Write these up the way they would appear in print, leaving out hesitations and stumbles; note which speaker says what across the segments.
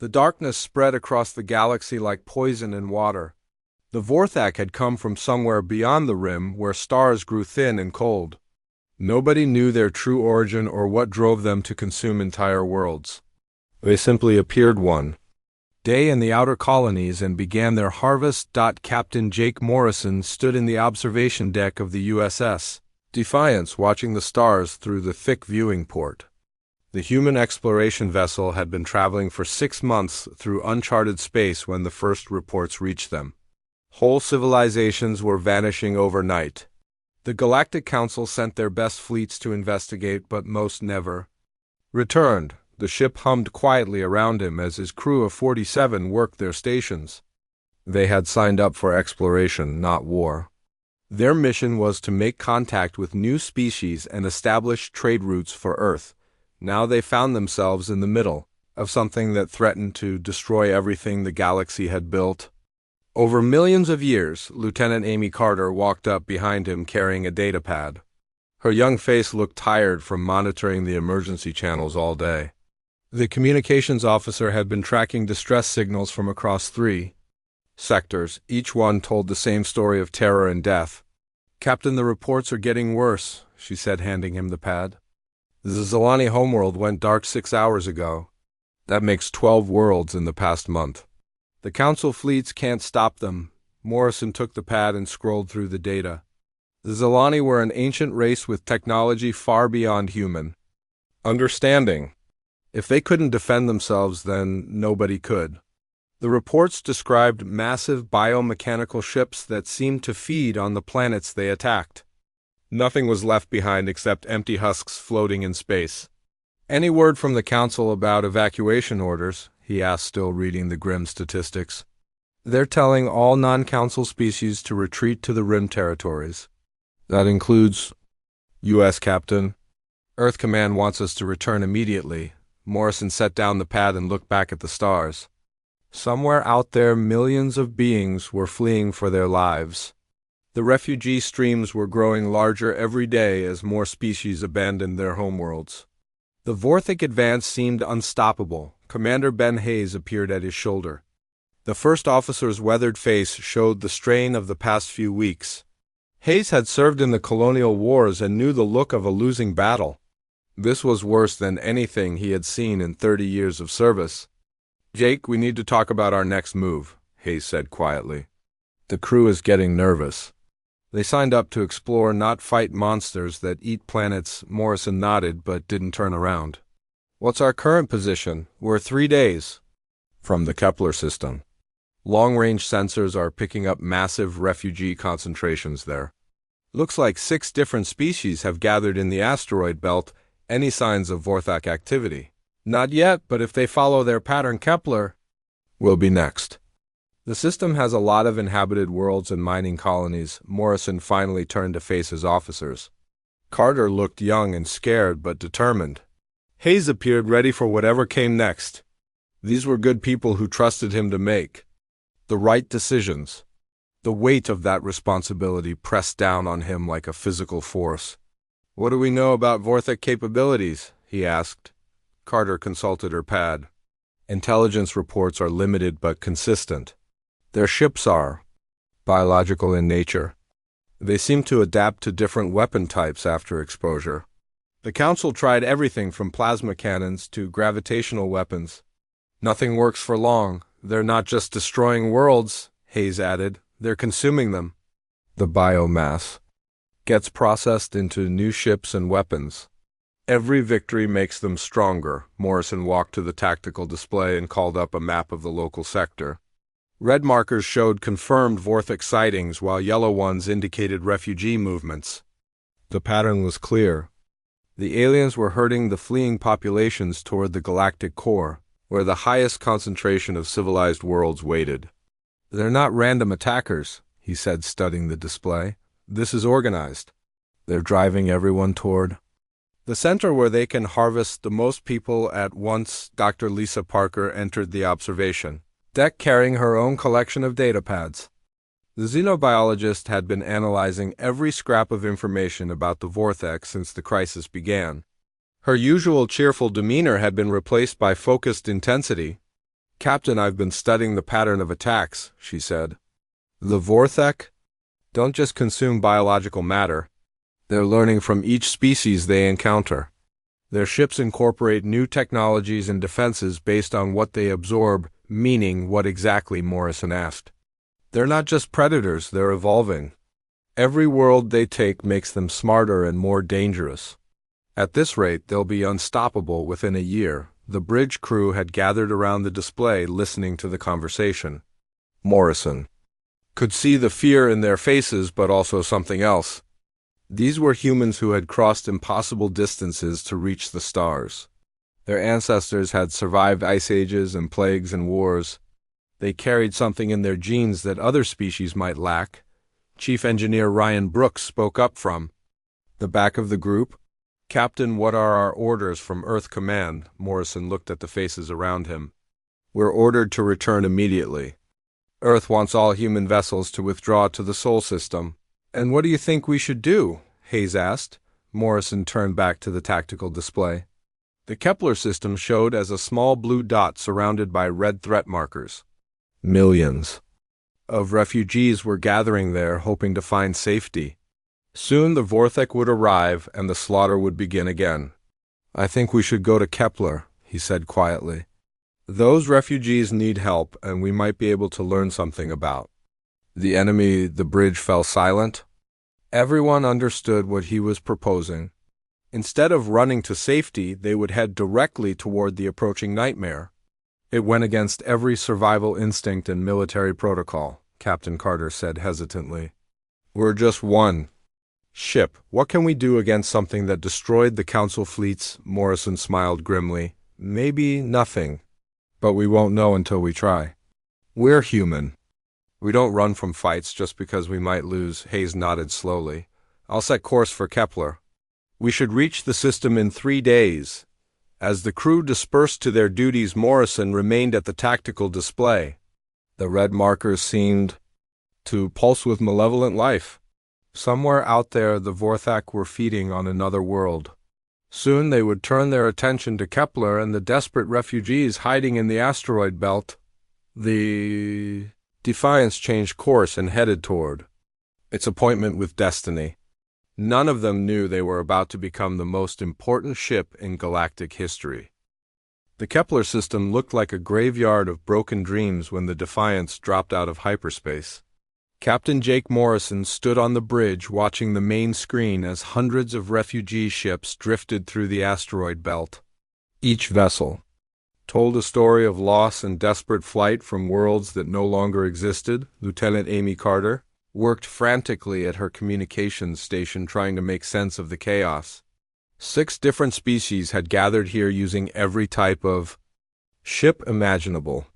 Speaker 1: The darkness spread across the galaxy like poison in water. The Vorthak had come from somewhere beyond the rim where stars grew thin and cold. Nobody knew their true origin or what drove them to consume entire worlds. They simply appeared one day in the outer colonies and began their harvest. Captain Jake Morrison stood in the observation deck of the USS Defiance, watching the stars through the thick viewing port. The human exploration vessel had been traveling for 6 months through uncharted space when the first reports reached them. Whole civilizations were vanishing overnight. The Galactic Council sent their best fleets to investigate, but most never returned. The ship hummed quietly around him as his crew of 47 worked their stations. They had signed up for exploration, not war. Their mission was to make contact with new species and establish trade routes for Earth. Now they found themselves in the middle of something that threatened to destroy everything the galaxy had built. Over millions of years, Lieutenant Amy Carter walked up behind him carrying a datapad. Her young face looked tired from monitoring the emergency channels all day. The communications officer had been tracking distress signals from across 3 sectors. Each one told the same story of terror and death. "Captain, the reports are getting worse," she said, handing him the pad. "The Zilani homeworld went dark 6 hours ago. That makes 12 worlds in the past month. The Council fleets can't stop them." Morrison took the pad and scrolled through the data. The Zilani were an ancient race with technology far beyond human understanding. If they couldn't defend themselves, then nobody could. The reports described massive biomechanical ships that seemed to feed on the planets they attacked. Nothing was left behind except empty husks floating in space. "Any word from the Council about evacuation orders?" he asked, still reading the grim statistics. "They're telling all non-Council species to retreat to the Rim territories. That includes U.S. Captain. Earth Command wants us to return immediately." Morrison set down the pad and looked back at the stars. Somewhere out there, millions of beings were fleeing for their lives. The refugee streams were growing larger every day as more species abandoned their homeworlds. The Vorthak advance seemed unstoppable. Commander Ben Hayes appeared at his shoulder. The first officer's weathered face showed the strain of the past few weeks. Hayes had served in the colonial wars and knew the look of a losing battle. This was worse than anything he had seen in 30 years of service. "Jake, we need to talk about our next move," Hayes said quietly. "The crew is getting nervous. They signed up to explore, not fight monsters that eat planets." Morrison nodded but didn't turn around. "What's our current position?" "We're 3 days from the Kepler system. Long-range sensors are picking up massive refugee concentrations there. Looks like 6 different species have gathered in the asteroid belt. Any signs of Vorthak activity?" "Not yet, but if they follow their pattern, Kepler will be next." "The system has a lot of inhabited worlds and mining colonies." Morrison finally turned to face his officers. Carter looked young and scared, but determined. Hayes appeared ready for whatever came next. These were good people who trusted him to make the right decisions. The weight of that responsibility pressed down on him like a physical force. "What do we know about Vorthak capabilities?" he asked. Carter consulted her pad. "Intelligence reports are limited but consistent. Their ships are biological in nature. They seem to adapt to different weapon types after exposure. The Council tried everything from plasma cannons to gravitational weapons. Nothing works for long. They're not just destroying worlds," Hayes added. "They're consuming them. The biomass gets processed into new ships and weapons. Every victory makes them stronger." Morrison walked to the tactical display and called up a map of the local sector. Red markers showed confirmed Vorthak sightings, while yellow ones indicated refugee movements. The pattern was clear. The aliens were herding the fleeing populations toward the galactic core, where the highest concentration of civilized worlds waited. "They're not random attackers," he said, studying the display. "This is organized. They're driving everyone toward the center where they can harvest the most people at once." Dr. Lisa Parker entered the observation deck carrying her own collection of datapads. The xenobiologist had been analyzing every scrap of information about the Vorthak since the crisis began. Her usual cheerful demeanor had been replaced by focused intensity. Captain, I've been studying the pattern of attacks, she said. The Vorthek don't just consume biological matter. They're learning from each species they encounter. Their ships incorporate new technologies and defenses based on what they absorb, meaning what exactly, Morrison asked. They're not just predators, they're evolving. Every world they take makes them smarter and more dangerous. At this rate, they'll be unstoppable within a year. The bridge crew had gathered around the display listening to the conversation. Morrison could see the fear in their faces, but also something else. These were humans who had crossed impossible distances to reach the stars. Their ancestors had survived ice ages and plagues and wars. They carried something in their genes that other species might lack. Chief Engineer Ryan Brooks spoke up from the back of the group. Captain, what are our orders from Earth Command? Morrison looked at the faces around him. We're ordered to return immediately. Earth wants all human vessels to withdraw to the Sol system. And what do you think we should do? Hayes asked. Morrison turned back to the tactical display. The Kepler system showed as a small blue dot surrounded by red threat markers. Millions of refugees were gathering there, hoping to find safety. Soon the Vorthek would arrive and the slaughter would begin again. I think we should go to Kepler, he said quietly. Those refugees need help, and we might be able to learn something about the enemy. The bridge fell silent. Everyone understood what he was proposing. Instead of running to safety, they would head directly toward the approaching nightmare. It went against every survival instinct and military protocol, Captain Carter said hesitantly. We're just one ship. What can we do against something that destroyed the Council fleets? Morrison smiled grimly. Maybe nothing. But we won't know until we try. We're human. We don't run from fights just because we might lose. Hayes nodded slowly. I'll set course for Kepler. We should reach the system in 3 days. As the crew dispersed to their duties, Morrison remained at the tactical display. The red markers seemed to pulse with malevolent life. Somewhere out there, the Vorthak were feeding on another world. Soon they would turn their attention to Kepler and the desperate refugees hiding in the asteroid belt. The Defiance changed course and headed toward its appointment with destiny. None of them knew they were about to become the most important ship in galactic history. The Kepler system looked like a graveyard of broken dreams when the Defiance dropped out of hyperspace. Captain Jake Morrison stood on the bridge watching the main screen as hundreds of refugee ships drifted through the asteroid belt. Each vessel told a story of loss and desperate flight from worlds that no longer existed. Lieutenant Amy Carter worked frantically at her communications station trying to make sense of the chaos. 6 different species had gathered here using every type of ship imaginable.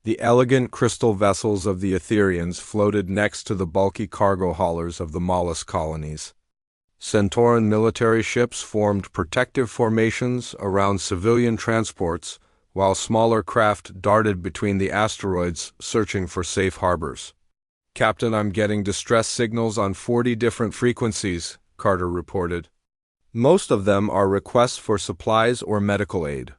Speaker 1: The elegant crystal vessels of the Etherians floated next to the bulky cargo haulers of the mollusk colonies. Centauran military ships formed protective formations around civilian transports, while smaller craft darted between the asteroids searching for safe harbors. Captain, I'm getting distress signals on 40 different frequencies, Carter reported. Most of them are requests for supplies or medical aid.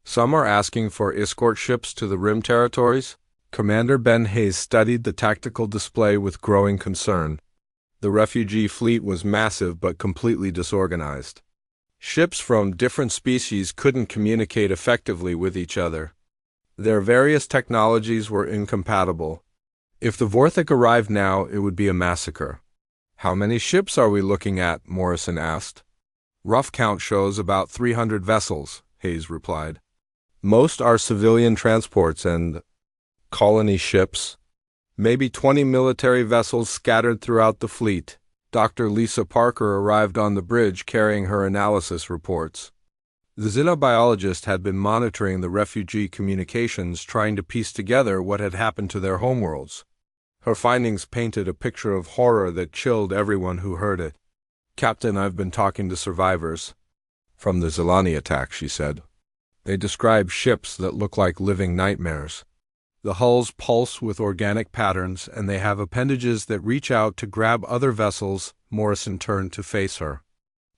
Speaker 1: Some are asking for escort ships to the Rim territories. Commander Ben Hayes studied the tactical display with growing concern. The refugee fleet was massive but completely disorganized. Ships from different species couldn't communicate effectively with each other. Their various technologies were incompatible. If the Vorthak arrived now, it would be a massacre. How many ships are we looking at? Morrison asked. Rough count shows about 300 vessels, Hayes replied. Most are civilian transports and colony ships. Maybe 20 military vessels scattered throughout the fleet. Dr. Lisa Parker arrived on the bridge carrying her analysis reports. The xenobiologist had been monitoring the refugee communications, trying to piece together what had happened to their homeworlds. Her findings painted a picture of horror that chilled everyone who heard it. Captain, I've been talking to survivors from the Zelani attack, she said. They describe ships that look like living nightmares. The hulls pulse with organic patterns, and they have appendages that reach out to grab other vessels. Morrison turned to face her.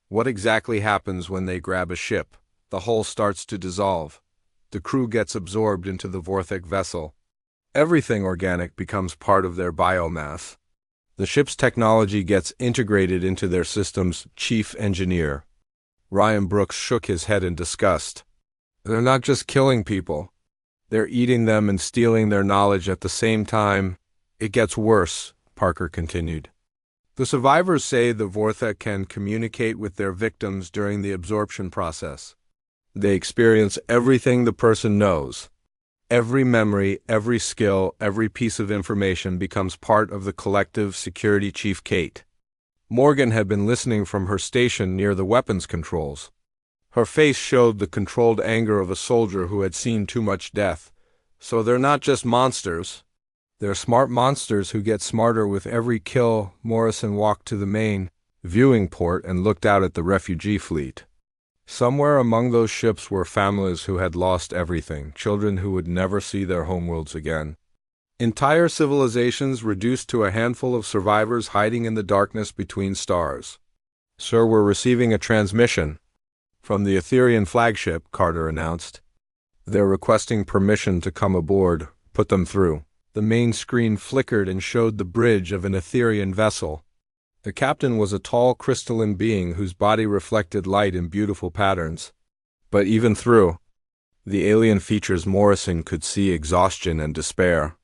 Speaker 1: What exactly happens when they grab a ship? The hull starts to dissolve. The crew gets absorbed into the Vorthak vessel. Everything organic becomes part of their biomass. The ship's technology gets integrated into their system's chief engineer. Ryan Brooks shook his head in disgust. They're not just killing people. They're eating them and stealing their knowledge at the same time. It gets worse, Parker continued. The survivors say the Vorthak can communicate with their victims during the absorption process. They experience everything the person knows. Every memory, every skill, every piece of information becomes part of the collective security chief Kate. Morgan had been listening from her station near the weapons controls. Her face showed the controlled anger of a soldier who had seen too much death. So they're not just monsters. They're smart monsters who get smarter with every kill. Morrison walked to the main viewing port and looked out at the refugee fleet. Somewhere among those ships were families who had lost everything, children who would never see their homeworlds again. Entire civilizations reduced to a handful of survivors hiding in the darkness between stars. Sir, we're receiving a transmission from the Etherian flagship, Carter announced. They're requesting permission to come aboard. Put them through. The main screen flickered and showed the bridge of an Etherian vessel. The captain was a tall crystalline being whose body reflected light in beautiful patterns. But even through the alien features, Morrison could see exhaustion and despair.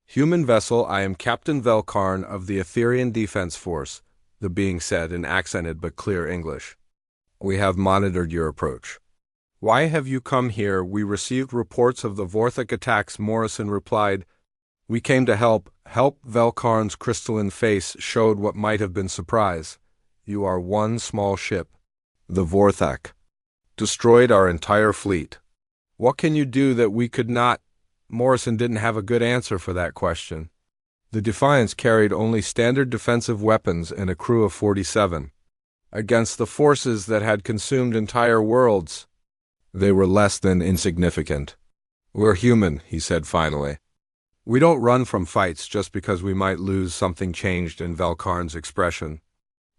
Speaker 1: Human vessel, I am Captain Velkarn of the Etherian Defense Force, the being said in accented but clear English. We have monitored your approach. Why have you come here? We received reports of the Vorthak attacks, Morrison replied. We came to help. Help. Velkarn's crystalline face showed what might have been surprise. You are one small ship. The Vorthak destroyed our entire fleet. What can you do that we could not? Morrison didn't have a good answer for that question. The Defiance carried only standard defensive weapons and a crew of 47. Against the forces that had consumed entire worlds, they were less than insignificant. We're human, he said finally. We don't run from fights just because we might lose. Something changed in Velkarn's expression.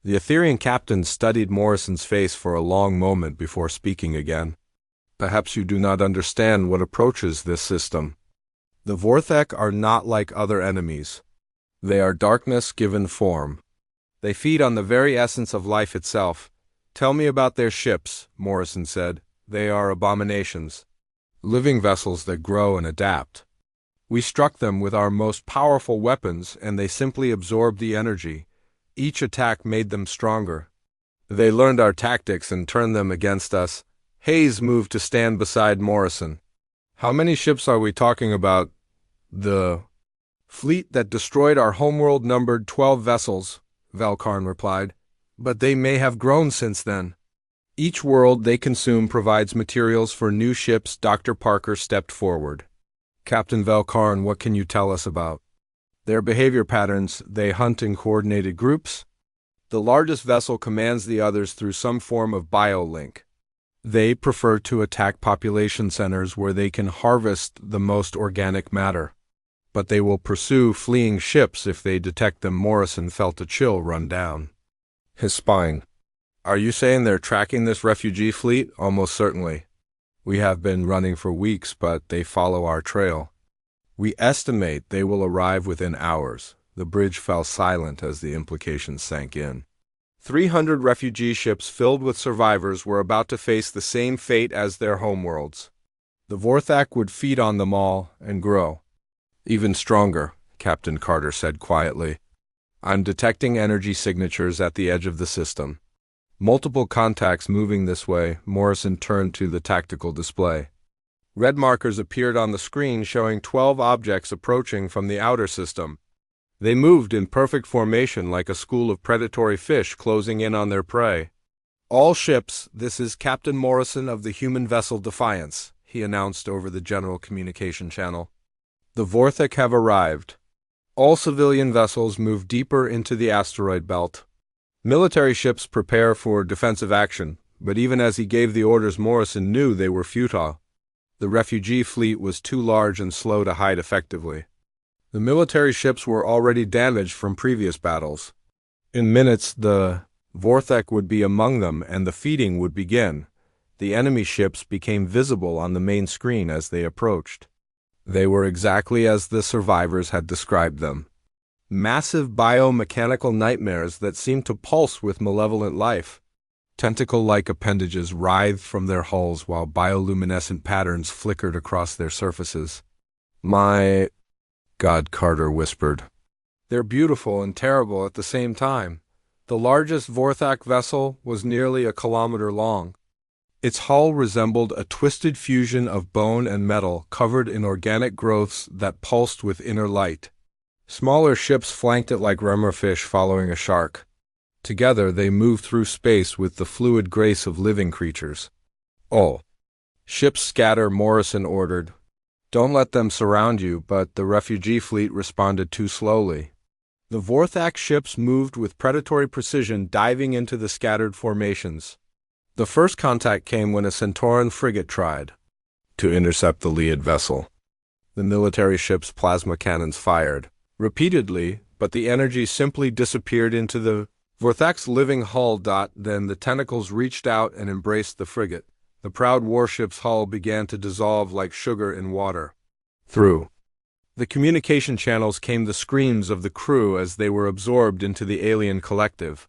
Speaker 1: The Etherian captain studied Morrison's face for a long moment before speaking again. Perhaps you do not understand what approaches this system. The Vorthak are not like other enemies. They are darkness given form. They feed on the very essence of life itself. Tell me about their ships, Morrison said. They are abominations. Living vessels that grow and adapt. We struck them with our most powerful weapons, and they simply absorbed the energy. Each attack made them stronger. They learned our tactics and turned them against us. Hayes moved to stand beside Morrison. How many ships are we talking about? The fleet that destroyed our homeworld numbered 12 vessels, Velkarn replied. But they may have grown since then. Each world they consume provides materials for new ships. Dr. Parker stepped forward. Captain Velkarn, what can you tell us about their behavior patterns? They hunt in coordinated groups. The largest vessel commands the others through some form of biolink. They prefer to attack population centers where they can harvest the most organic matter. But they will pursue fleeing ships if they detect them. Morrison felt a chill run down his spine. Are you saying they're tracking this refugee fleet? Almost certainly. We have been running for weeks, but they follow our trail. We estimate they will arrive within hours. The bridge fell silent as the implications sank in. 300 refugee ships filled with survivors were about to face the same fate as their homeworlds. The Vorthak would feed on them all and grow. Even stronger, Captain Carter said quietly. I'm detecting energy signatures at the edge of the system. Multiple contacts moving this way. Morrison turned to the tactical display. Red markers appeared on the screen showing 12 objects approaching from the outer system. They moved in perfect formation like a school of predatory fish closing in on their prey. All ships, this is Captain Morrison of the human vessel Defiance, he announced over the general communication channel. The Vorthak have arrived. All civilian vessels move deeper into the asteroid belt. Military ships prepare for defensive action, but even as he gave the orders, Morrison knew they were futile. The refugee fleet was too large and slow to hide effectively. The military ships were already damaged from previous battles. In minutes, the Vorthak would be among them and the feeding would begin. The enemy ships became visible on the main screen as they approached. They were exactly as the survivors had described them. Massive biomechanical nightmares that seemed to pulse with malevolent life. Tentacle-like appendages writhed from their hulls while bioluminescent patterns flickered across their surfaces. "My God," Carter whispered. "They're beautiful and terrible at the same time." The largest Vorthak vessel was nearly a kilometer long. Its hull resembled a twisted fusion of bone and metal covered in organic growths that pulsed with inner light. Smaller ships flanked it like remorfish following a shark. Together they moved through space with the fluid grace of living creatures. "Oh." "Ships scatter," Morrison ordered. "Don't let them surround you," but the refugee fleet responded too slowly. The Vorthak ships moved with predatory precision, diving into the scattered formations. The first contact came when a Centauran frigate tried to intercept the lead vessel. The military ship's plasma cannons fired repeatedly, but the energy simply disappeared into the Vorthak's living hull. Then the tentacles reached out and embraced the frigate. The proud warship's hull began to dissolve like sugar in water. Through the communication channels came the screams of the crew as they were absorbed into the alien collective.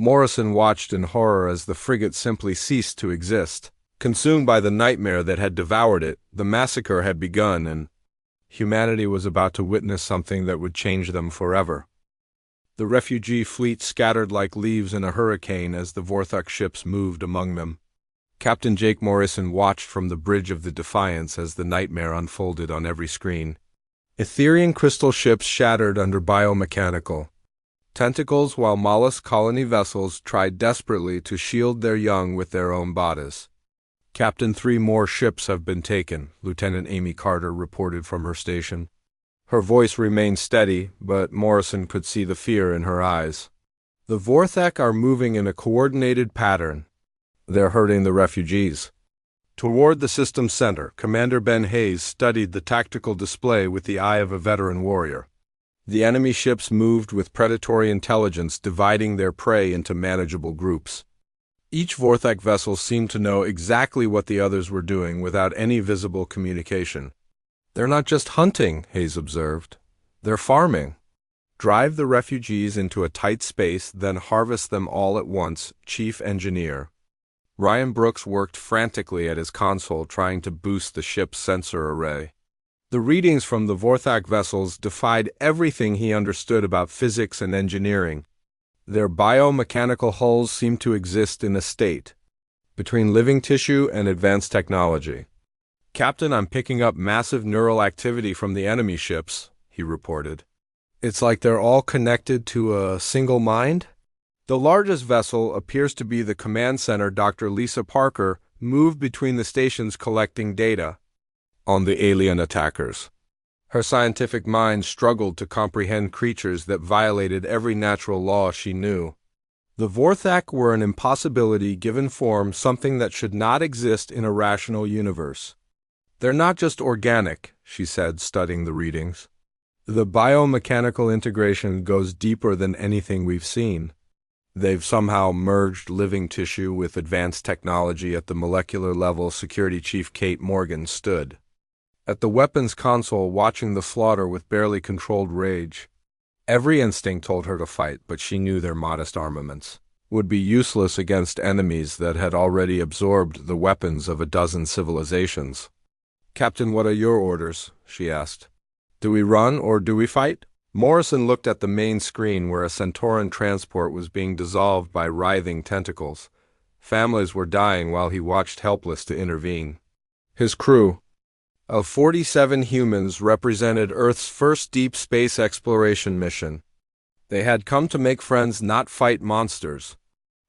Speaker 1: Morrison watched in horror as the frigate simply ceased to exist. Consumed by the nightmare that had devoured it, the massacre had begun, and humanity was about to witness something that would change them forever. The refugee fleet scattered like leaves in a hurricane as the Vorthak ships moved among them. Captain Jake Morrison watched from the bridge of the Defiance as the nightmare unfolded on every screen. Etherian crystal ships shattered under biomechanical tentacles while mollusk colony vessels tried desperately to shield their young with their own bodies. "Captain, 3 more ships have been taken," Lieutenant Amy Carter reported from her station. Her voice remained steady, but Morrison could see the fear in her eyes. "The Vorthak are moving in a coordinated pattern. They're hurting the refugees." Toward the system center, Commander Ben Hayes studied the tactical display with the eye of a veteran warrior. The enemy ships moved with predatory intelligence, dividing their prey into manageable groups. Each Vorthak vessel seemed to know exactly what the others were doing without any visible communication. "They're not just hunting," Hayes observed. "They're farming. Drive the refugees into a tight space, then harvest them all at once," Chief Engineer Ryan Brooks worked frantically at his console trying to boost the ship's sensor array. The readings from the Vorthak vessels defied everything he understood about physics and engineering. Their biomechanical hulls seemed to exist in a state between living tissue and advanced technology. "Captain, I'm picking up massive neural activity from the enemy ships," he reported. "It's like they're all connected to a single mind." The largest vessel appears to be the command center. Dr. Lisa Parker moved between the stations collecting data on the alien attackers. Her scientific mind struggled to comprehend creatures that violated every natural law she knew. The Vorthak were an impossibility given form, something that should not exist in a rational universe. "They're not just organic," she said, studying the readings. "The biomechanical integration goes deeper than anything we've seen. They've somehow merged living tissue with advanced technology at the molecular level." Security Chief Kate Morgan stood at the weapons console watching the slaughter with barely controlled rage. Every instinct told her to fight, but she knew their modest armaments would be useless against enemies that had already absorbed the weapons of a dozen civilizations. "Captain, what are your orders?" she asked. "Do we run or do we fight?" Morrison looked at the main screen where a Centauran transport was being dissolved by writhing tentacles. Families were dying while he watched, helpless to intervene. His crew of 47 humans represented Earth's first deep space exploration mission. They had come to make friends, not fight monsters.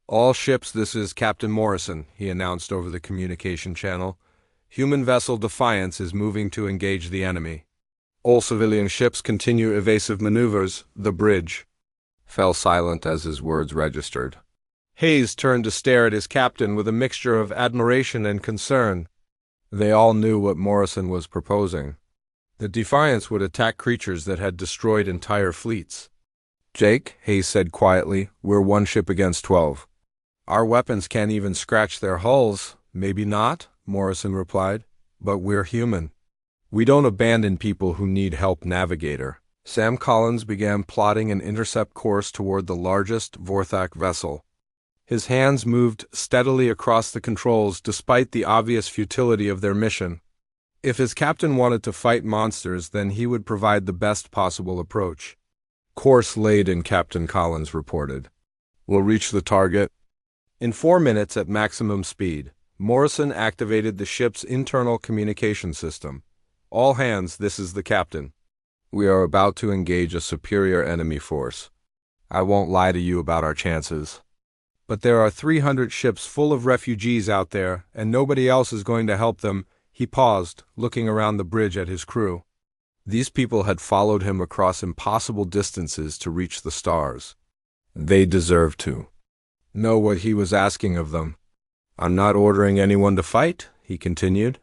Speaker 1: "All ships, this is Captain Morrison," he announced over the communication channel. "Human vessel Defiance is moving to engage the enemy. All civilian ships continue evasive maneuvers." The bridge fell silent as his words registered. Hayes turned to stare at his captain with a mixture of admiration and concern. They all knew what Morrison was proposing. The Defiance would attack creatures that had destroyed entire fleets. "Jake," Hayes said quietly, "we're 1 ship against 12. Our weapons can't even scratch their hulls. Maybe not, Morrison replied, but we're human. We don't abandon people who need help, Navigator. Sam Collins began plotting an intercept course toward the largest Vorthak vessel. His hands moved steadily across the controls despite the obvious futility of their mission. If his captain wanted to fight monsters, then he would provide the best possible approach. Course laid in, Captain Collins reported. We'll reach the target in 4 minutes at maximum speed. Morrison activated the ship's internal communication system. All hands, this is the captain. We are about to engage a superior enemy force. I won't lie to you about our chances. But there are 300 ships full of refugees out there, and nobody else is going to help them. He paused, looking around the bridge at his crew. These people had followed him across impossible distances to reach the stars. They deserved to know what he was asking of them. I'm not ordering anyone to fight, he continued.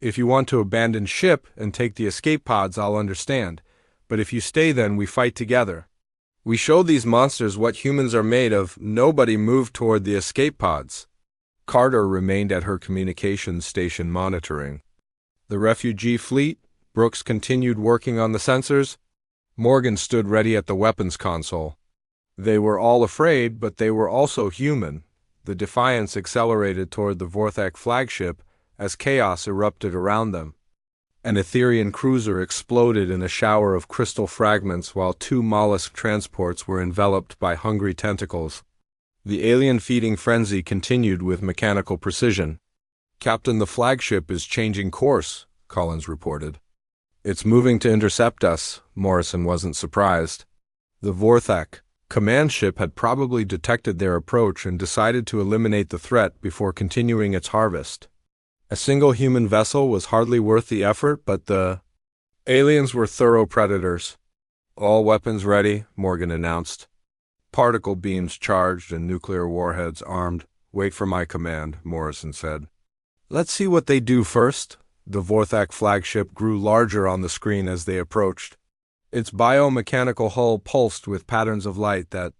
Speaker 1: If you want to abandon ship and take the escape pods, I'll understand. But if you stay, then we fight together. We show these monsters what humans are made of. Nobody moved toward the escape pods. Carter remained at her communications station monitoring the refugee fleet. Brooks continued working on the sensors. Morgan stood ready at the weapons console. They were all afraid, but they were also human. The Defiance accelerated toward the Vorthak flagship as chaos erupted around them. An Etherian cruiser exploded in a shower of crystal fragments while 2 mollusk transports were enveloped by hungry tentacles. The alien-feeding frenzy continued with mechanical precision. Captain, the flagship is changing course, Collins reported. It's moving to intercept us. Morrison wasn't surprised. The Vorthak command ship had probably detected their approach and decided to eliminate the threat before continuing its harvest. A single human vessel was hardly worth the effort, but the aliens were thorough predators. All weapons ready, Morgan announced. Particle beams charged and nuclear warheads armed. Wait for my command, Morrison said. Let's see what they do first. The Vorthak flagship grew larger on the screen as they approached. Its biomechanical hull pulsed with patterns of light that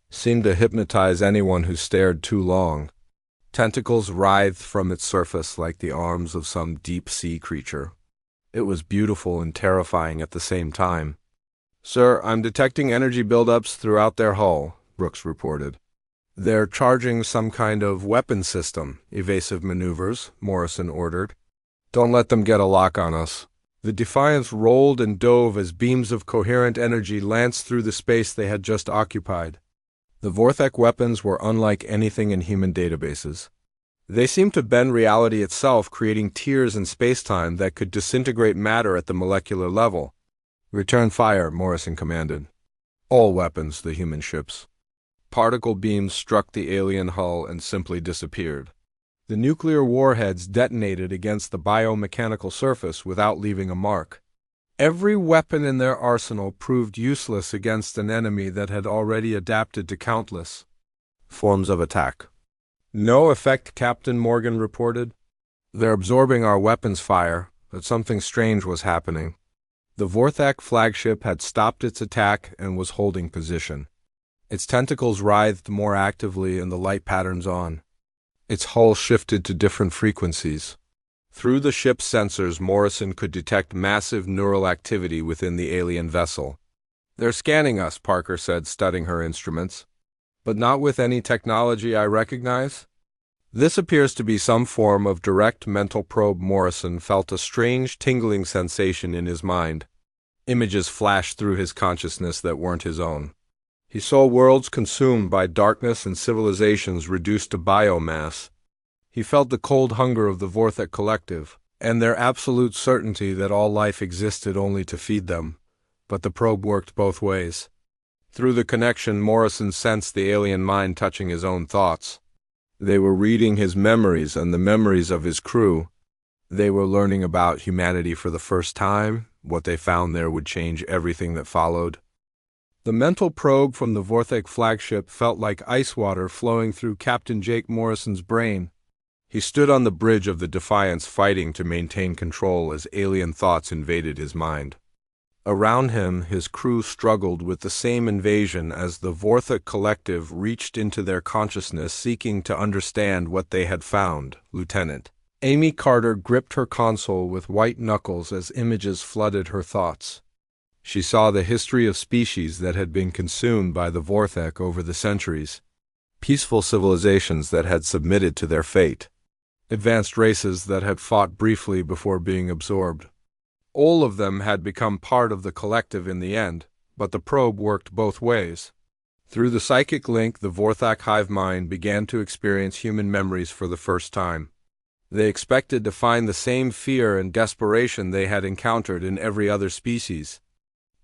Speaker 1: seemed to hypnotize anyone who stared too long. Tentacles writhed from its surface like the arms of some deep-sea creature. It was beautiful and terrifying at the same time. Sir, I'm detecting energy buildups throughout their hull, Brooks reported. They're charging some kind of weapon system. Evasive maneuvers, Morrison ordered. Don't let them get a lock on us. The Defiance rolled and dove as beams of coherent energy lanced through the space they had just occupied. The Vorthak weapons were unlike anything in human databases. They seemed to bend reality itself, creating tears in space-time that could disintegrate matter at the molecular level. Return fire, Morrison commanded. All weapons, the human ships. Particle beams struck the alien hull and simply disappeared. The nuclear warheads detonated against the biomechanical surface without leaving a mark. Every weapon in their arsenal proved useless against an enemy that had already adapted to countless forms of attack. No effect, Captain Morgan reported. They're absorbing our weapons fire, but something strange was happening. The Vorthak flagship had stopped its attack and was holding position. Its tentacles writhed more actively and the light patterns on. Its hull shifted to different frequencies. Through the ship's sensors, Morrison could detect massive neural activity within the alien vessel. They're scanning us, Parker said, studying her instruments. But not with any technology I recognize? This appears to be some form of direct mental probe. Morrison felt a strange tingling sensation in his mind. Images flashed through his consciousness that weren't his own. He saw worlds consumed by darkness and civilizations reduced to biomass. He felt the cold hunger of the Vorthak collective, and their absolute certainty that all life existed only to feed them. But the probe worked both ways. Through the connection, Morrison sensed the alien mind touching his own thoughts. They were reading his memories and the memories of his crew. They were learning about humanity for the first time. What they found there would change everything that followed. The mental probe from the Vorthak flagship felt like ice water flowing through Captain Jake Morrison's brain. He stood on the bridge of the Defiance, fighting to maintain control as alien thoughts invaded his mind. Around him, his crew struggled with the same invasion as the Vorthak Collective reached into their consciousness seeking to understand what they had found, Lieutenant. Amy Carter gripped her console with white knuckles as images flooded her thoughts. She saw the history of species that had been consumed by the Vorthak over the centuries, peaceful civilizations that had submitted to their fate, advanced races that had fought briefly before being absorbed. All of them had become part of the collective in the end, but the probe worked both ways. Through the psychic link, the Vorthak hive mind began to experience human memories for the first time. They expected to find the same fear and desperation they had encountered in every other species.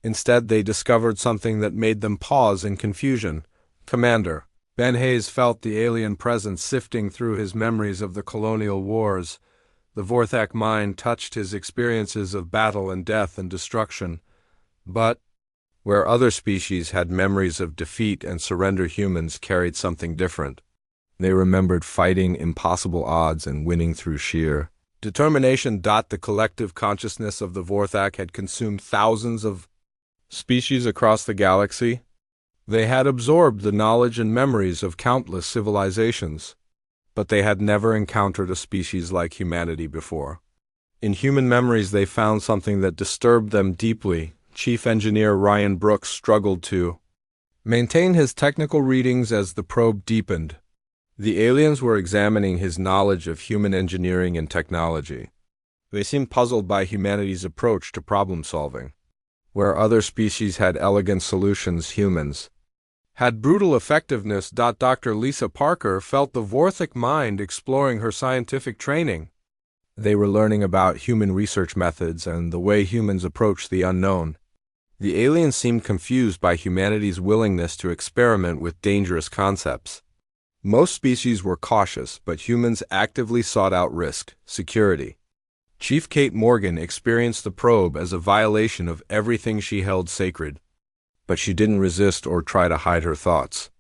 Speaker 1: Instead, they discovered something that made them pause in confusion. Commander, Ben Hayes felt the alien presence sifting through his memories of the colonial wars. The Vorthak mind touched his experiences of battle and death and destruction. But, where other species had memories of defeat and surrender, humans carried something different. They remembered fighting impossible odds and winning through sheer determination. The collective consciousness of the Vorthak had consumed thousands of species across the galaxy. They had absorbed the knowledge and memories of countless civilizations, but they had never encountered a species like humanity before. In human memories, they found something that disturbed them deeply. Chief Engineer Ryan Brooks struggled to maintain his technical readings as the probe deepened. The aliens were examining his knowledge of human engineering and technology. They seemed puzzled by humanity's approach to problem solving. Where other species had elegant solutions, humans had brutal effectiveness. Dr. Lisa Parker felt the Vorthak mind exploring her scientific training. They were learning about human research methods and the way humans approach the unknown. The aliens seemed confused by humanity's willingness to experiment with dangerous concepts. Most species were cautious, but humans actively sought out risk, security. Chief Kate Morgan experienced the probe as a violation of everything she held sacred. But she didn't resist or try to hide her thoughts.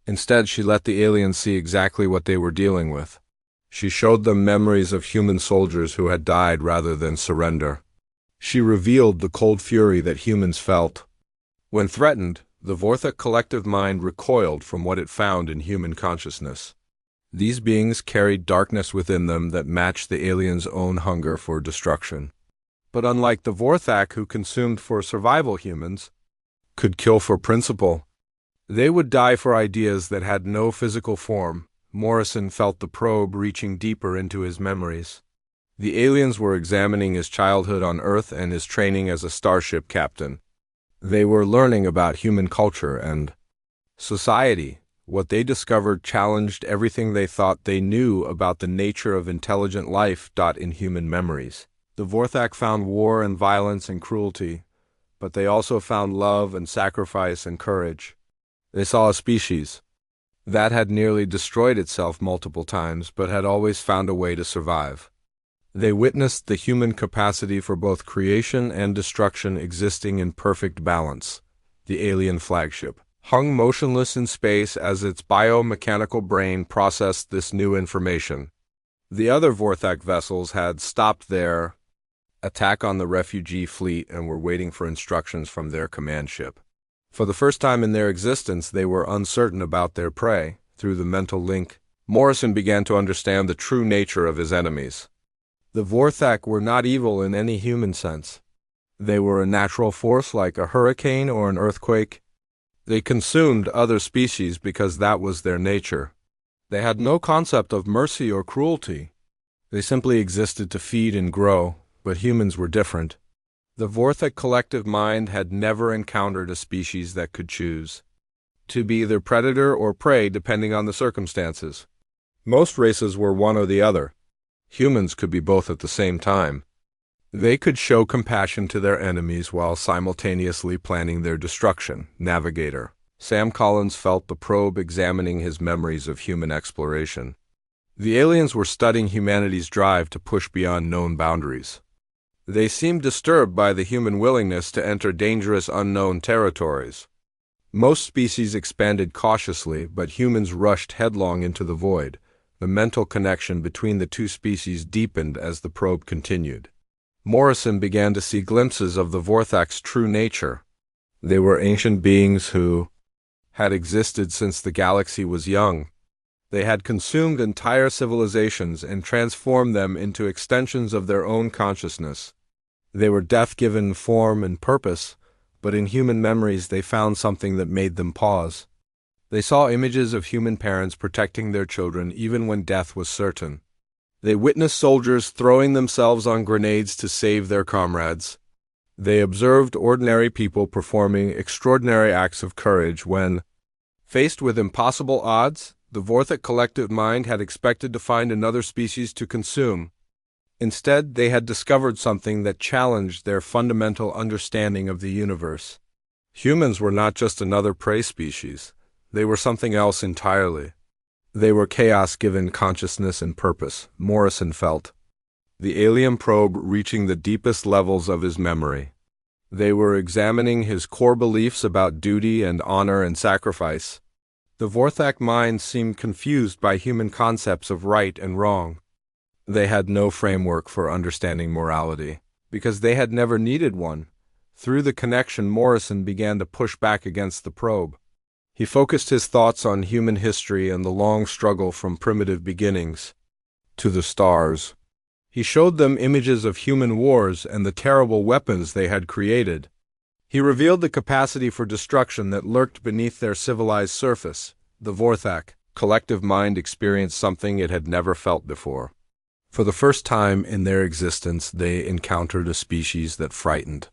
Speaker 1: Instead, she let the aliens see exactly what they were dealing with. She showed them memories of human soldiers who had died rather than surrender. She revealed the cold fury that humans felt. When threatened, the Vorthak collective mind recoiled from what it found in human consciousness. These beings carried darkness within them that matched the aliens' own hunger for destruction. But unlike the Vorthak, who consumed for survival, humans could kill for principle. They would die for ideas that had no physical form. Morrison felt the probe reaching deeper into his memories. The aliens were examining his childhood on Earth and his training as a starship captain. They were learning about human culture and society. What they discovered challenged everything they thought they knew about the nature of intelligent life. In human memories, the Vorthak found war and violence and cruelty, but they also found love and sacrifice and courage. They saw a species that had nearly destroyed itself multiple times, but had always found a way to survive. They witnessed the human capacity for both creation and destruction existing in perfect balance. The alien flagship hung motionless in space as its biomechanical brain processed this new information. The other Vorthak vessels had stopped their attack on the refugee fleet and were waiting for instructions from their command ship. For the first time in their existence, they were uncertain about their prey. Through the mental link, Morrison began to understand the true nature of his enemies. The Vorthak were not evil in any human sense. They were a natural force like a hurricane or an earthquake. They consumed other species because that was their nature. They had no concept of mercy or cruelty. They simply existed to feed and grow. But humans were different. The Vorthak collective mind had never encountered a species that could choose to be either predator or prey depending on the circumstances. Most races were one or the other. Humans could be both at the same time. They could show compassion to their enemies while simultaneously planning their destruction. Navigator Sam Collins felt the probe examining his memories of human exploration. The aliens were studying humanity's drive to push beyond known boundaries. They seemed disturbed by the human willingness to enter dangerous unknown territories. Most species expanded cautiously, but humans rushed headlong into the void. The mental connection between the two species deepened as the probe continued. Morrison began to see glimpses of the Vorthak's true nature. They were ancient beings who had existed since the galaxy was young. They had consumed entire civilizations and transformed them into extensions of their own consciousness. They were death-given form and purpose, but in human memories they found something that made them pause. They saw images of human parents protecting their children even when death was certain. They witnessed soldiers throwing themselves on grenades to save their comrades. They observed ordinary people performing extraordinary acts of courage when, faced with impossible odds, the Vorthak collective mind had expected to find another species to consume. Instead, they had discovered something that challenged their fundamental understanding of the universe. Humans were not just another prey species. They were something else entirely. They were chaos given consciousness and purpose, Morrison felt. The alien probe reaching the deepest levels of his memory. They were examining his core beliefs about duty and honor and sacrifice. The Vorthak mind seemed confused by human concepts of right and wrong. They had no framework for understanding morality, because they had never needed one. Through the connection, Morrison began to push back against the probe. He focused his thoughts on human history and the long struggle from primitive beginnings to the stars. He showed them images of human wars and the terrible weapons they had created. He revealed the capacity for destruction that lurked beneath their civilized surface. The Vorthak collective mind experienced something it had never felt before. For the first time in their existence, they encountered a species that frightened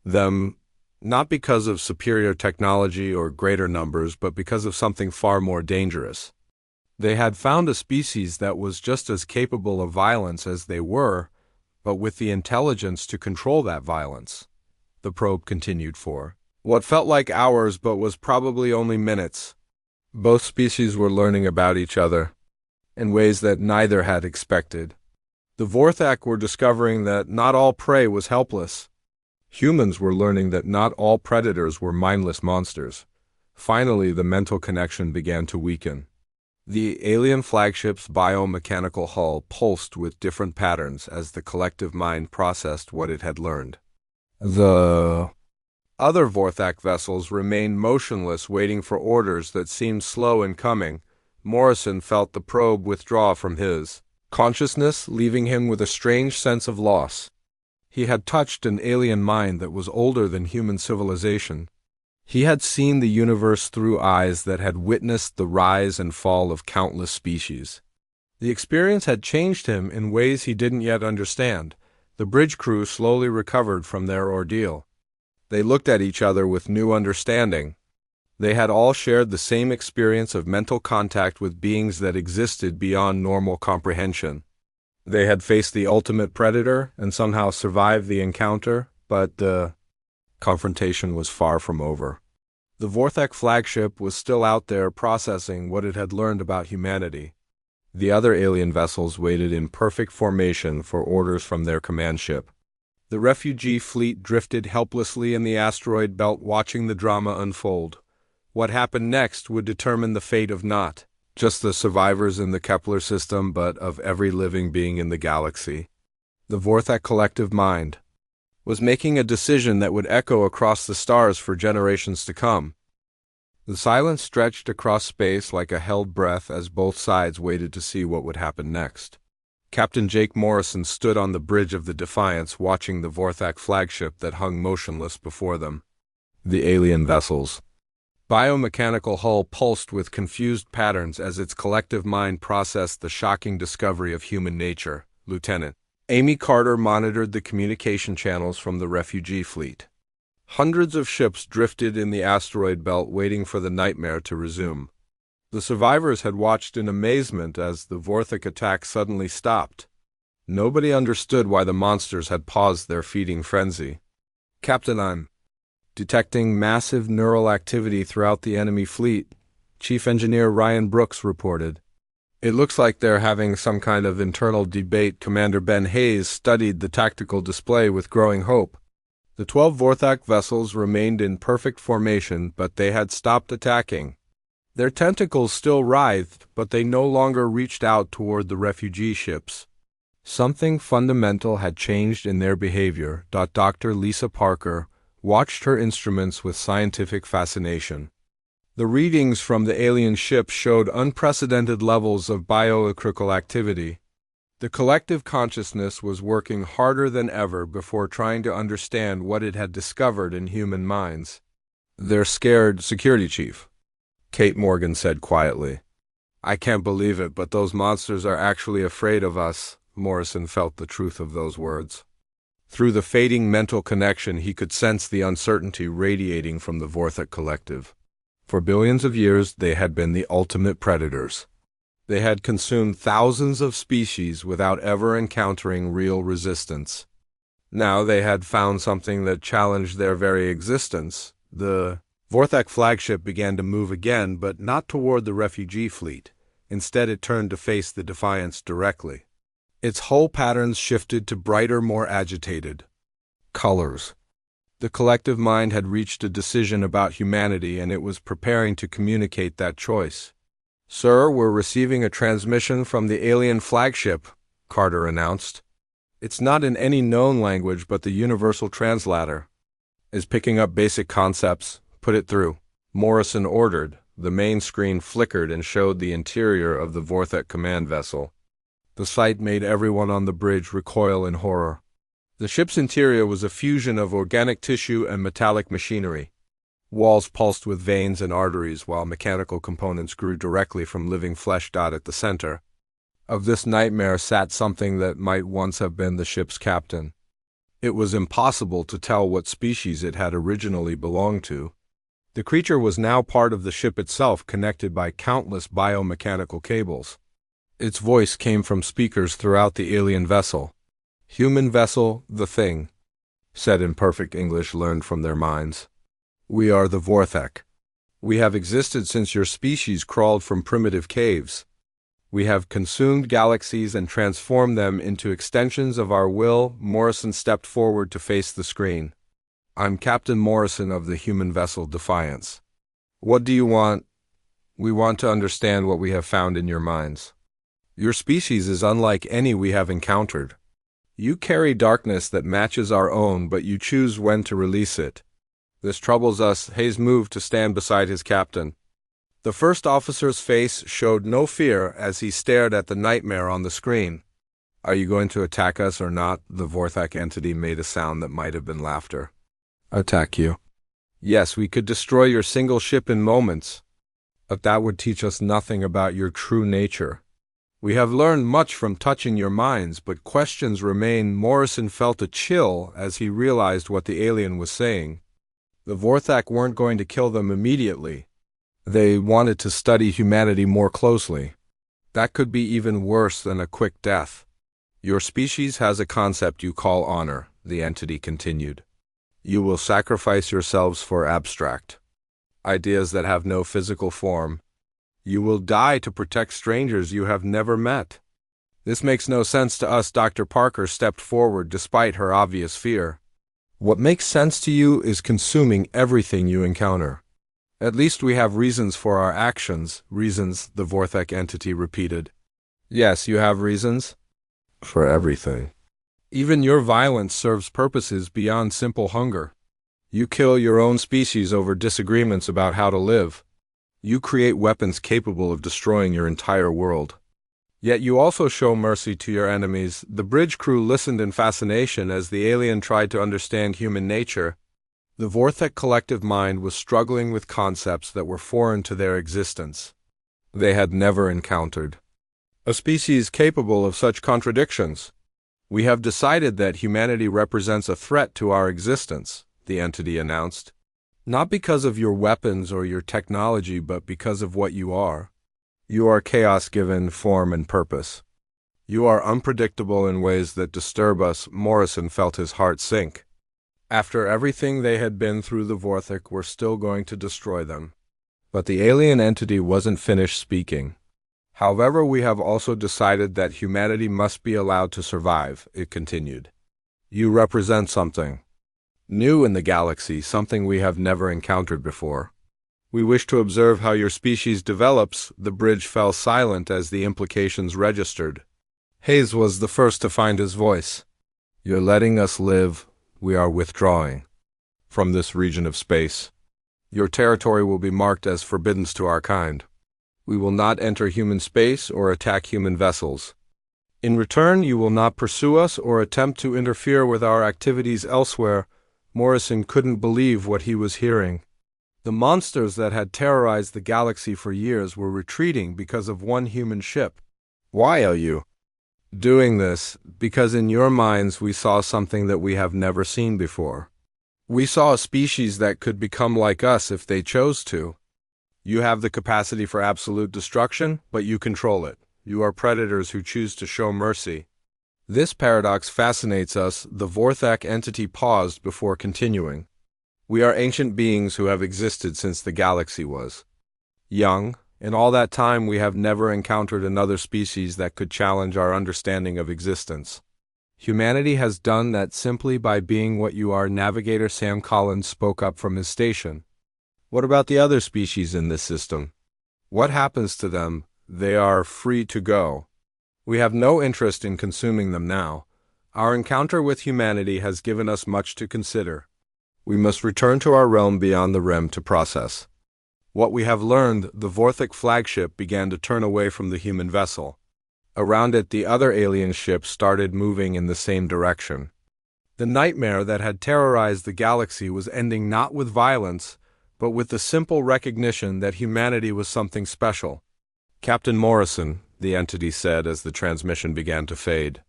Speaker 1: them, not because of superior technology or greater numbers, but because of something far more dangerous. They had found a species that was just as capable of violence as they were, but with the intelligence to control that violence. The probe continued for what felt like hours but was probably only minutes. Both species were learning about each other in ways that neither had expected. The Vorthak were discovering that not all prey was helpless. Humans were learning that not all predators were mindless monsters. Finally, the mental connection began to weaken. The alien flagship's biomechanical hull pulsed with different patterns as the collective mind processed what it had learned. The other Vorthak vessels remained motionless, waiting for orders that seemed slow in coming. Morrison felt the probe withdraw from his consciousness, leaving him with a strange sense of loss. He had touched an alien mind that was older than human civilization. He had seen the universe through eyes that had witnessed the rise and fall of countless species. The experience had changed him in ways he didn't yet understand. The bridge crew slowly recovered from their ordeal. They looked at each other with new understanding. They had all shared the same experience of mental contact with beings that existed beyond normal comprehension. They had faced the ultimate predator and somehow survived the encounter, but the confrontation was far from over. The Vorthak flagship was still out there processing what it had learned about humanity. The other alien vessels waited in perfect formation for orders from their command ship. The refugee fleet drifted helplessly in the asteroid belt, watching the drama unfold. What happened next would determine the fate of not just the survivors in the Kepler system, but of every living being in the galaxy. The Vorthak collective mind was making a decision that would echo across the stars for generations to come. The silence stretched across space like a held breath as both sides waited to see what would happen next. Captain Jake Morrison stood on the bridge of the Defiance, watching the Vorthak flagship that hung motionless before them. The alien vessel's biomechanical hull pulsed with confused patterns as its collective mind processed the shocking discovery of human nature. Lieutenant Amy Carter monitored the communication channels from the refugee fleet. Hundreds of ships drifted in the asteroid belt, waiting for the nightmare to resume. The survivors had watched in amazement as the Vorthak attack suddenly stopped. Nobody understood why the monsters had paused their feeding frenzy. Captain, I'm detecting massive neural activity throughout the enemy fleet, Chief Engineer Ryan Brooks reported. It looks like they're having some kind of internal debate. Commander Ben Hayes studied the tactical display with growing hope. The 12 Vorthak vessels remained in perfect formation, but they had stopped attacking. Their tentacles still writhed, but they no longer reached out toward the refugee ships. Something fundamental had changed in their behavior. Dr. Lisa Parker watched her instruments with scientific fascination. The readings from the alien ship showed unprecedented levels of bioelectrical activity. The collective consciousness was working harder than ever before trying to understand what it had discovered in human minds. "They're scared, Security Chief," Kate Morgan said quietly. "I can't believe it, but those monsters are actually afraid of us." Morrison felt the truth of those words. Through the fading mental connection, he could sense the uncertainty radiating from the Vorthak Collective. For billions of years, they had been the ultimate predators. They had consumed thousands of species without ever encountering real resistance. Now they had found something that challenged their very existence. The Vorthak flagship began to move again, but not toward the refugee fleet. Instead, it turned to face the Defiance directly. Its hull patterns shifted to brighter, more agitated colors. The collective mind had reached a decision about humanity, and it was preparing to communicate that choice. "Sir, we're receiving a transmission from the alien flagship," Carter announced. "It's not in any known language, but the universal translator is picking up basic concepts. Put it through," Morrison ordered. The main screen flickered and showed the interior of the Vorthak command vessel. The sight made everyone on the bridge recoil in horror. The ship's interior was a fusion of organic tissue and metallic machinery. Walls pulsed with veins and arteries, while mechanical components grew directly from living flesh. At the center of this nightmare sat something that might once have been the ship's captain. It was impossible to tell what species it had originally belonged to. The creature was now part of the ship itself, connected by countless biomechanical cables. Its voice came from speakers throughout the alien vessel. "Human vessel, the thing," said in perfect English learned from their minds. "We are the Vorthak. We have existed since your species crawled from primitive caves. We have consumed galaxies and transformed them into extensions of our will." Morrison stepped forward to face the screen. "I'm Captain Morrison of the human vessel Defiance. What do you want?" "We want to understand what we have found in your minds. Your species is unlike any we have encountered. You carry darkness that matches our own, but you choose when to release it. This troubles us." Hayes moved to stand beside his captain. The first officer's face showed no fear as he stared at the nightmare on the screen. "Are you going to attack us or not?" The Vorthak entity made a sound that might have been laughter. "Attack you?" "Yes, we could destroy your single ship in moments. But that would teach us nothing about your true nature. We have learned much from touching your minds, but questions remain." Morrison felt a chill as he realized what the alien was saying. The Vorthak weren't going to kill them immediately. They wanted to study humanity more closely. That could be even worse than a quick death. "Your species has a concept you call honor," the entity continued. "You will sacrifice yourselves for abstract ideas that have no physical form. You will die to protect strangers you have never met." "This makes no sense to us." Dr. Parker stepped forward despite her obvious fear. "What makes sense to you is consuming everything you encounter. At least we have reasons for our actions." "Reasons," the Vorthak entity repeated. "Yes, you have reasons." "For everything. Even your violence serves purposes beyond simple hunger. You kill your own species over disagreements about how to live. You create weapons capable of destroying your entire world. Yet you also show mercy to your enemies." The bridge crew listened in fascination as the alien tried to understand human nature. The Vorthak collective mind was struggling with concepts that were foreign to their existence. They had never encountered a species capable of such contradictions. "We have decided that humanity represents a threat to our existence," the entity announced. "Not because of your weapons or your technology, but because of what you are. You are chaos given form and purpose. You are unpredictable in ways that disturb us." Morrison felt his heart sink. After everything they had been through, the Vorthak were still going to destroy them. But the alien entity wasn't finished speaking. "However, we have also decided that humanity must be allowed to survive," it continued. "You represent something new in the galaxy, something we have never encountered before. We wish to observe how your species develops." The bridge fell silent as the implications registered. Hayes was the first to find his voice. You're letting us live. We are withdrawing from this region of space. Your territory will be marked as forbidden to our kind. We will not enter human space or attack human vessels. In return, you will not pursue us or attempt to interfere with our activities elsewhere. Morrison couldn't believe what he was hearing. The monsters that had terrorized the galaxy for years were retreating because of one human ship. Why are you doing this? Because in your minds we saw something that we have never seen before. We saw a species that could become like us if they chose to. You have the capacity for absolute destruction, but you control it. You are predators who choose to show mercy. This paradox fascinates us. The Vorthak entity paused before continuing. We are ancient beings who have existed since the galaxy was young. In all that time we have never encountered another species that could challenge our understanding of existence. Humanity has done that simply by being what you are. Navigator Sam Collins spoke up from his station. What about the other species in this system? What happens to them? They are free to go. We have no interest in consuming them now. Our encounter with humanity has given us much to consider. We must return to our realm beyond the rim to process what we have learned. The Vorthak flagship began to turn away from the human vessel. Around it, the other alien ships started moving in the same direction. The nightmare that had terrorized the galaxy was ending not with violence, but with the simple recognition that humanity was something special. Captain Morrison, the entity said as the transmission began to fade,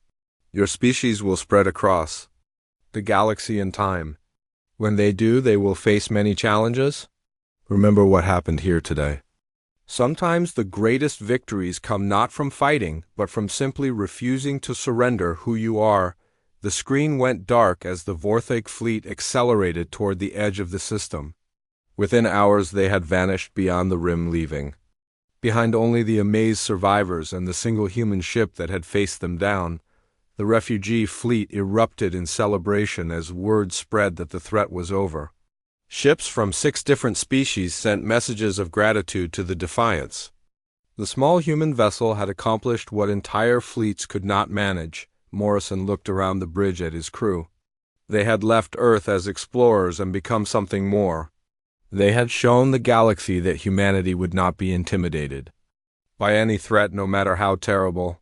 Speaker 1: your species will spread across the galaxy in time. When they do, they will face many challenges. Remember what happened here today. Sometimes the greatest victories come not from fighting, but from simply refusing to surrender who you are. The screen went dark as the Vorthak fleet accelerated toward the edge of the system. Within hours they had vanished beyond the rim, leaving behind only the amazed survivors and the single human ship that had faced them down. The refugee fleet erupted in celebration as word spread that the threat was over. Ships from 6 different species sent messages of gratitude to the Defiance. The small human vessel had accomplished what entire fleets could not manage. Morrison looked around the bridge at his crew. They had left Earth as explorers and become something more. They had shown the galaxy that humanity would not be intimidated by any threat, no matter how terrible.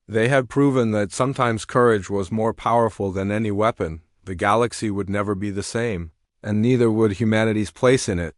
Speaker 1: They had proven that sometimes courage was more powerful than any weapon. The galaxy would never be the same, and neither would humanity's place in it.